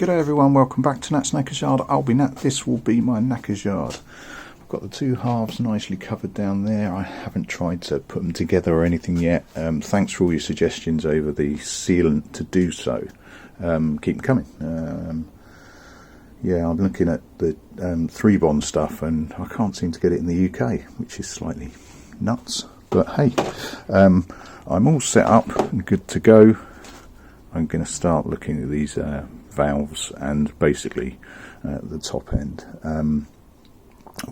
G'day everyone, welcome back to Nat's Knackers Yard. I'll be Nat, this will be my Knackers Yard. I've got the two halves nicely covered down there. I haven't tried to put them together or anything yet. Thanks for all your suggestions over the sealant to do so. Keep them coming. Yeah, I'm looking at the 3-bond stuff and I can't seem to get it in the UK, which is slightly nuts. But hey, I'm all set up and good to go. I'm going to start looking at these valves and basically the top end.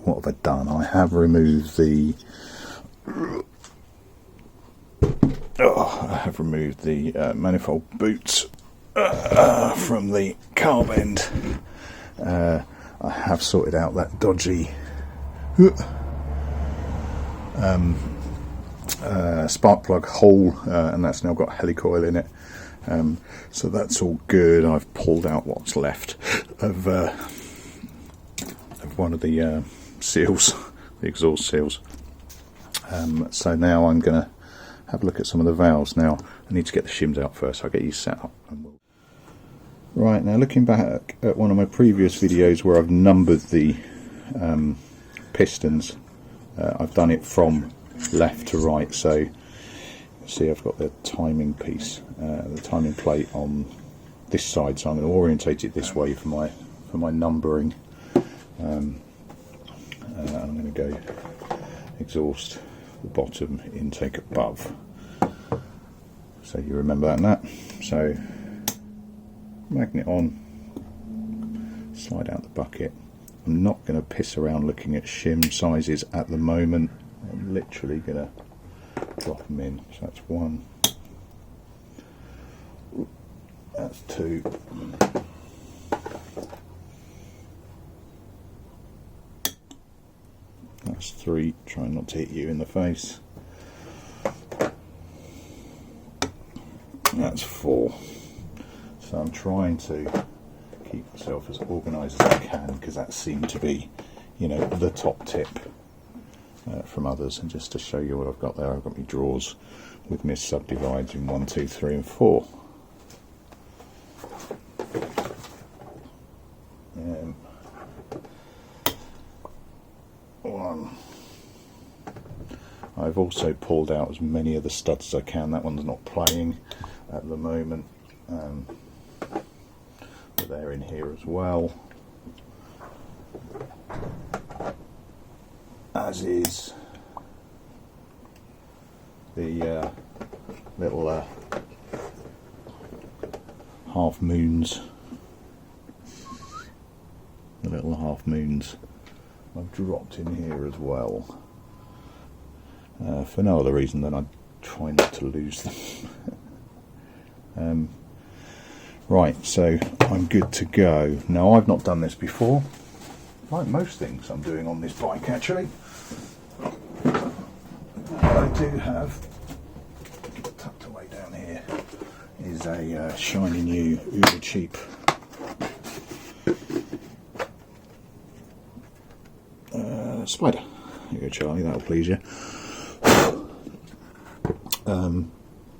What have I done? I have removed the manifold boots from the carb end. I have sorted out that dodgy spark plug hole, and that's now got helicoil in it. So that's all good. I've pulled out what's left of one of the seals, the exhaust seals. So now I'm going to have a look at some of the valves. Now I need to get the shims out first. I'll get you set up. Right, now looking back at one of my previous videos where I've numbered the pistons, I've done it from left to right. So see, I've got the timing piece, the timing plate on this side, so I'm going to orientate it this way for my numbering. I'm going to go exhaust the bottom, intake above, so you remember that and that. So magnet on, slide out the bucket. I'm not going to piss around looking at shim sizes at the moment. I'm literally going to drop them in. So that's 1, that's 2, that's 3, trying not to hit you in the face, that's 4. So I'm trying to keep myself as organised as I can, because that seemed to be, you know, the top tip from others. And just to show you what I've got there, I've got my drawers with my subdivides in 1, 2, 3 and 4. One. I've also pulled out as many of the studs as I can. That one's not playing at the moment, but they're in here as well, as is the little half moons. The little half moons I've dropped in here as well, for no other reason than I try not to lose them. Right, so I'm good to go. Now, I've not done this before, like most things I'm doing on this bike actually. What I do have tucked away down here is a shiny new uber cheap spider. Here you go, Charlie, that'll please you.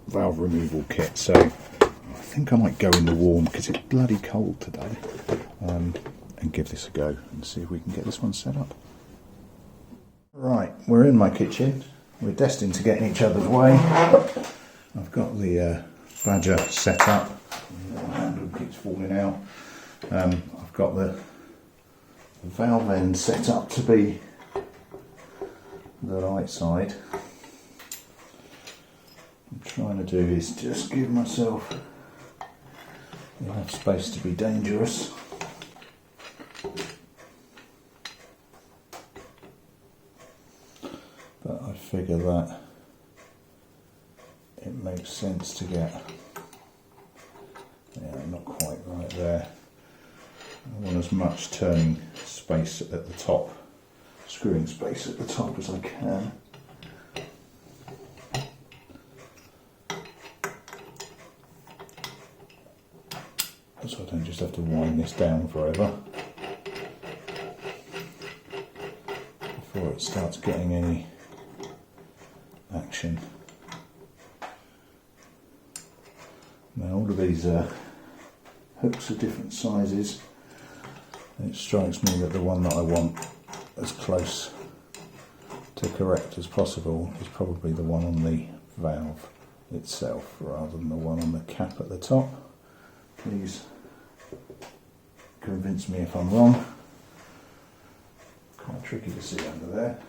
Valve removal kit. So I think I might go in the warm because it's bloody cold today, and give this a go and see if we can get this one set up. Right, we're in my kitchen. We're destined to get in each other's way. I've got the Badger set up. The handle keeps falling out. I've got the valve end set up to be the right side. What I'm trying to do is just give myself enough space to be dangerous. But I figure that it makes sense to get Yeah, not quite right there. I want as much turning space at the top, screwing space at the top as I can. So I don't just have to wind this down forever before it starts getting any action. Now all of these hooks are different sizes. It strikes me that the one that I want as close to correct as possible is probably the one on the valve itself rather than the one on the cap at the top. Please convince me if I'm wrong. Quite tricky to see under there.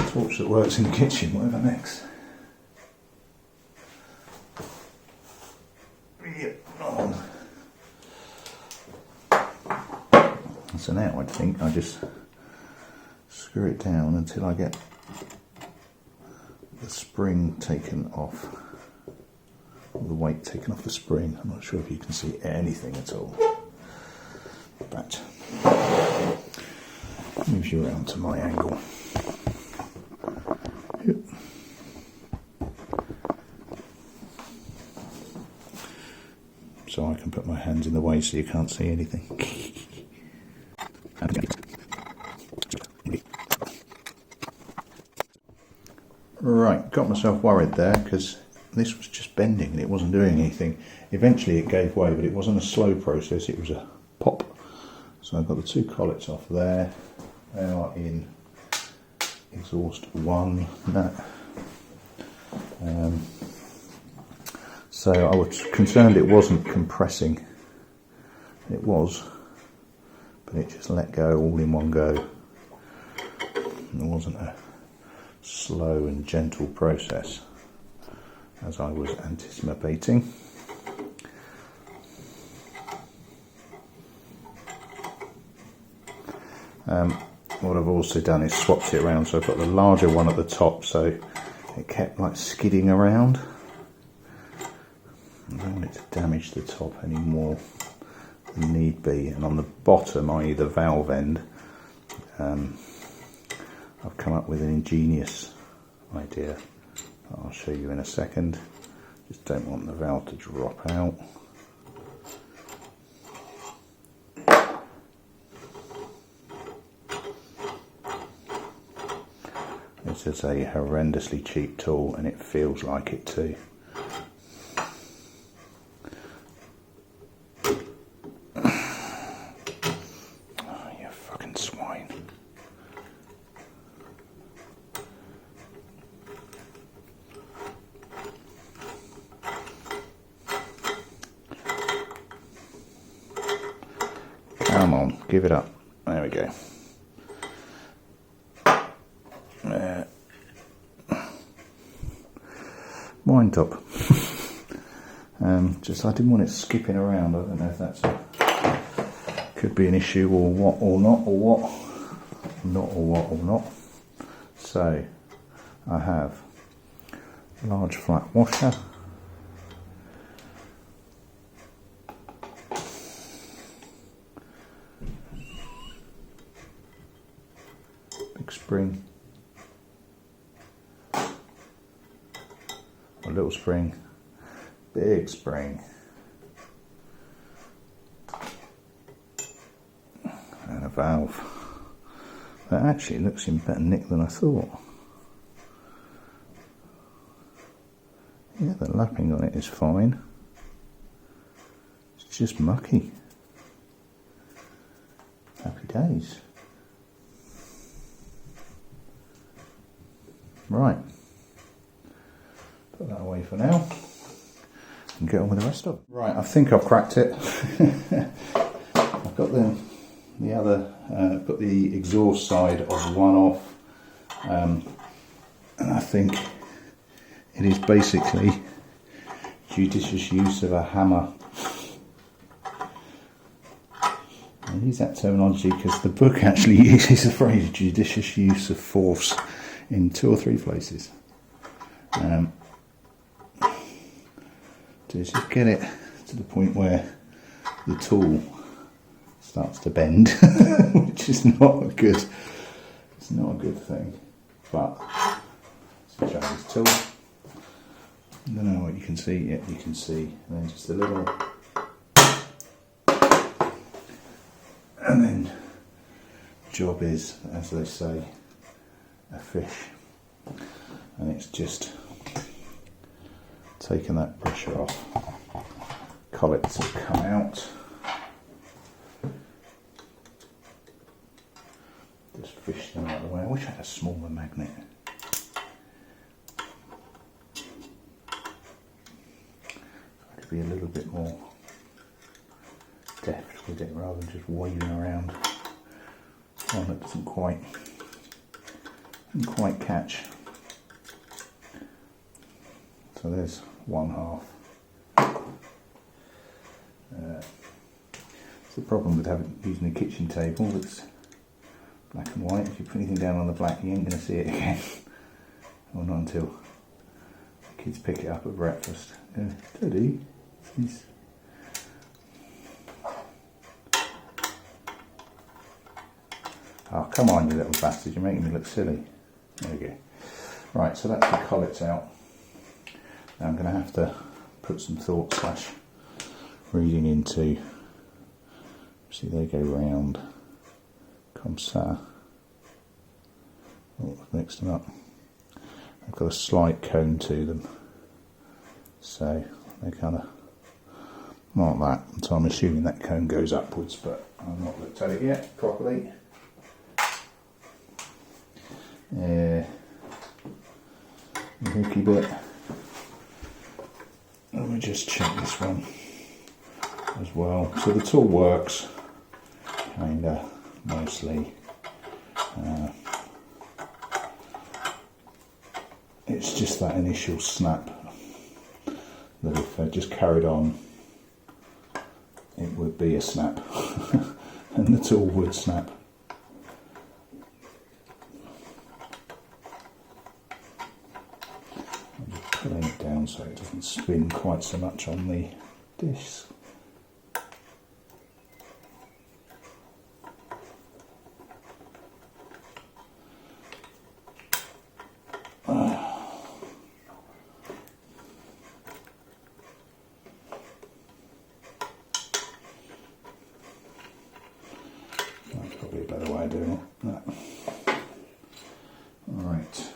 Torch that works in the kitchen, whatever next. Yep, on. So now I think I just screw it down until I get the spring taken off, or the weight taken off the spring. I'm not sure if you can see anything at all. That moves you around to my angle. Yep. So I can put my hands in the way so you can't see anything. Right, got myself worried there because this was just bending and it wasn't doing anything. Eventually it gave way, but it wasn't a slow process, it was a pop. So I've got the two collets off there. They are in exhaust 1. So I was concerned it wasn't compressing. It was, but it just let go all in one go. It wasn't a slow and gentle process as I was anticipating. What I've also done is swapped it around, so I've got the larger one at the top, so it kept like skidding around. I don't want it to damage the top any more than need be. And on the bottom, i.e. the valve end, I've come up with an ingenious idea that I'll show you in a second. Just don't want the valve to drop out. This is a horrendously cheap tool and it feels like it too. Oh, you fucking swine. Come on, give it up. There we go. Wind up. Just I didn't want it skipping around. I don't know if that's could be an issue or what or not or what. Not or what or not. So I have a large flat washer. Big spring. A little spring, big spring, and a valve. That actually looks in better nick than I thought. Yeah, the lapping on it is fine. It's just mucky. Happy days. Right. Put that away for now and get on with the rest of it. Right, I think I've cracked it. I've got the other, got the exhaust side of one off, and I think it is basically judicious use of a hammer. I use that terminology because the book actually uses the phrase judicious use of force in 2 or 3 places. To just get it to the point where the tool starts to bend, which is not a good. It's not a good thing. But switch on this tool. I don't know what you can see yet. You can see, and then just a little, and then job is, as they say, a fish, and it's just taking that pressure off. Collets have come out. Just fish them out of the way. I wish I had a smaller magnet. I could be a little bit more deft with it rather than just waving around one that doesn't quite catch. So there's one half. It's the problem with using a kitchen table that's black and white. If you put anything down on the black, you ain't going to see it again. Or not until the kids pick it up at breakfast. Daddy, please. Oh, come on, you little bastard, you're making me look silly. There we go. Right, so that's the collets out. Now I'm going to have to put some thought / reading into. See, they go round. Comme ça. Oh, I've mixed them up. They've got a slight cone to them. So they kind of like that. So I'm assuming that cone goes upwards, but I've not looked at it yet properly. The hooky bit. Let me just check this one as well. So the tool works kinda mostly. It's just that initial snap that if I just carried on, it would be a snap, and the tool would snap. I'm just pulling it down so it doesn't spin quite so much on the disc. That's probably a better way of doing it. Alright,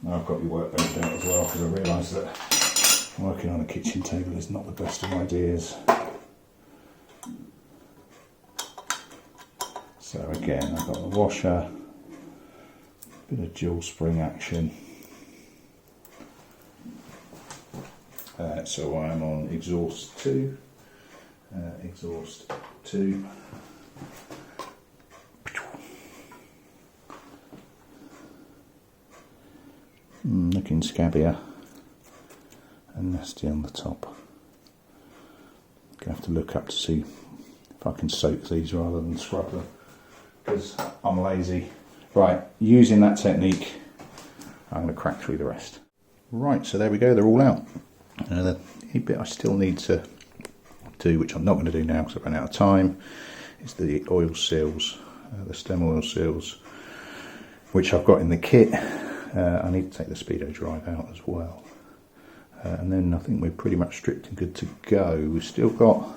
now I've got my workbench out as well, because I realise that working on a kitchen table is not the best of ideas. So again, I've got the washer, bit of dual spring action. So I'm on exhaust 2. Looking scabbier and nasty on the top. Gonna have to look up to see if I can soak these rather than scrub them, because I'm lazy. Right, using that technique, I'm going to crack through the rest. Right, so there we go, they're all out. The bit I still need to do, which I'm not going to do now because I've run out of time, is the oil seals, the stem oil seals, which I've got in the kit. I need to take the speedo drive out as well. And then I think we're pretty much stripped and good to go. We've still got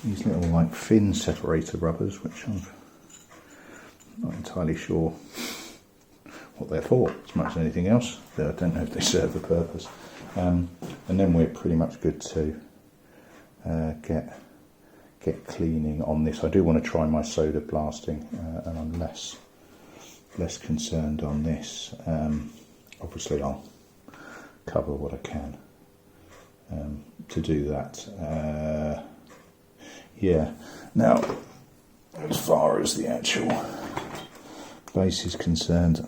these little like fin separator rubbers, which I'm not entirely sure what they're for as much as anything else. I don't know if they serve a purpose. And then we're pretty much good to get cleaning on this. I do want to try my soda blasting, and I'm less concerned on this. Obviously I'll cover what I can to do that. Yeah, now as far as the actual base is concerned,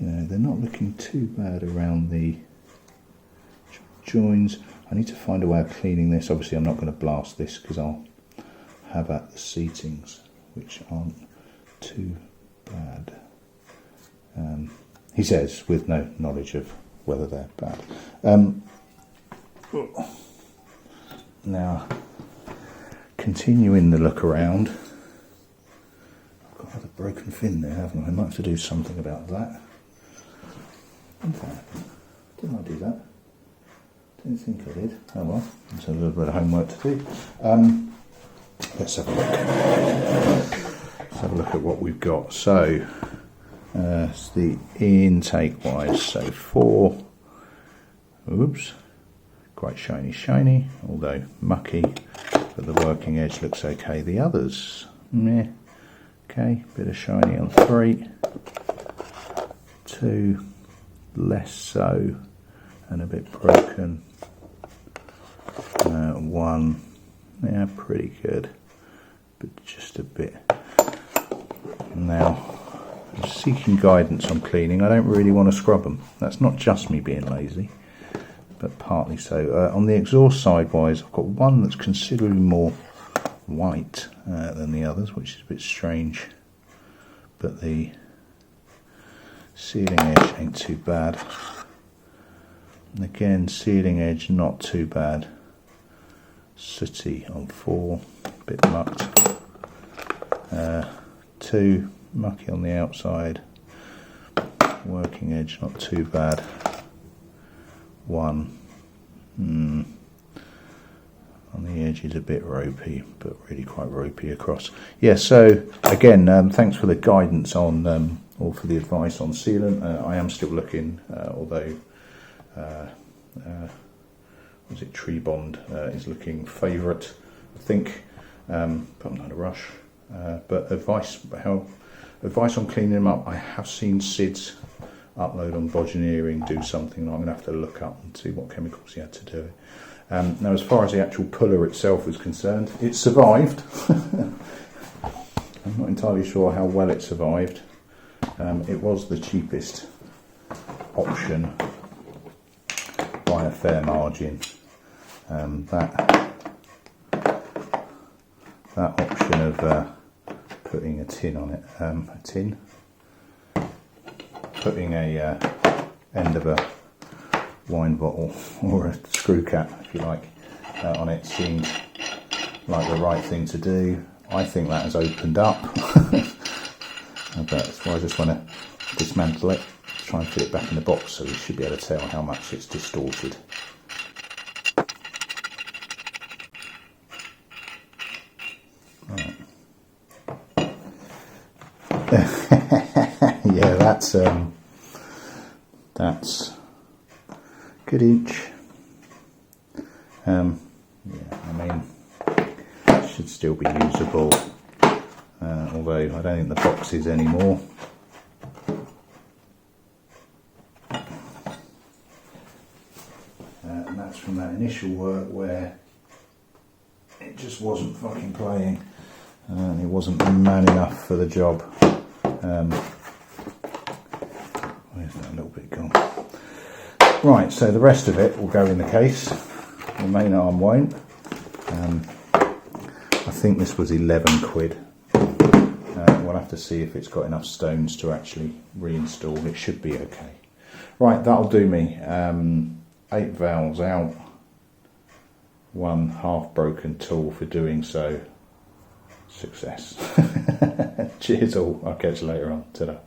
they're not looking too bad around the joins. I need to find a way of cleaning this. Obviously I'm not going to blast this because I'll have at the seatings, which aren't too bad. he says, with no knowledge of whether they're bad. Now, continuing the look around, I've got another broken fin there, haven't I? I might have to do something about that. In fact, didn't I do that? Didn't think I did. Oh well, there's a little bit of homework to do. Let's have a look. Let's have a look at what we've got. So, it's the intake wise. So 4. Oops. Quite shiny, although mucky. But the working edge looks okay. The others, meh. Okay, bit of shiny on 3. 2, less so, and a bit broken. 1, yeah, pretty good, but just a bit. Now, I'm seeking guidance on cleaning. I don't really want to scrub them. That's not just me being lazy, but partly so. On the exhaust side wise, I've got one that's considerably more white than the others, which is a bit strange, but the sealing edge ain't too bad. And again, sealing edge not too bad. Sooty on 4, a bit mucked. 2, mucky on the outside. Working edge not too bad. 1, on the edge is a bit ropey, but really quite ropey across. Yeah, so again, thanks for the guidance on, or for the advice on sealant. I am still looking, although was it Tree Bond is looking favourite, I think, but I'm not in a rush. But advice on cleaning them up, I have seen Sid's upload on Virgineering do something. I'm going to have to look up and see what chemicals he had to do it. Now, as far as the actual puller itself is concerned, it survived. I'm not entirely sure how well it survived. It was the cheapest option by a fair margin. That option of putting a tin on it, putting a end of a wine bottle or a screw cap, if you like, on it seemed like the right thing to do. I think that has opened up, but that's why I just want to dismantle it, try and fit it back in the box, so we should be able to tell how much it's distorted. Right. Yeah, that's good inch. Yeah, I mean, it should still be usable, although I don't think the box is anymore. And that's from that initial work where it just wasn't fucking playing, and it wasn't man enough for the job. Where's that little bit gone? Right, so the rest of it will go in the case. The main arm won't. I think this was 11 quid. We'll have to see if it's got enough stones to actually reinstall. It should be okay. Right, that'll do me. 8 valves out. 1 half broken tool for doing so. Success. Cheers all. I'll catch you later on. Ta-da.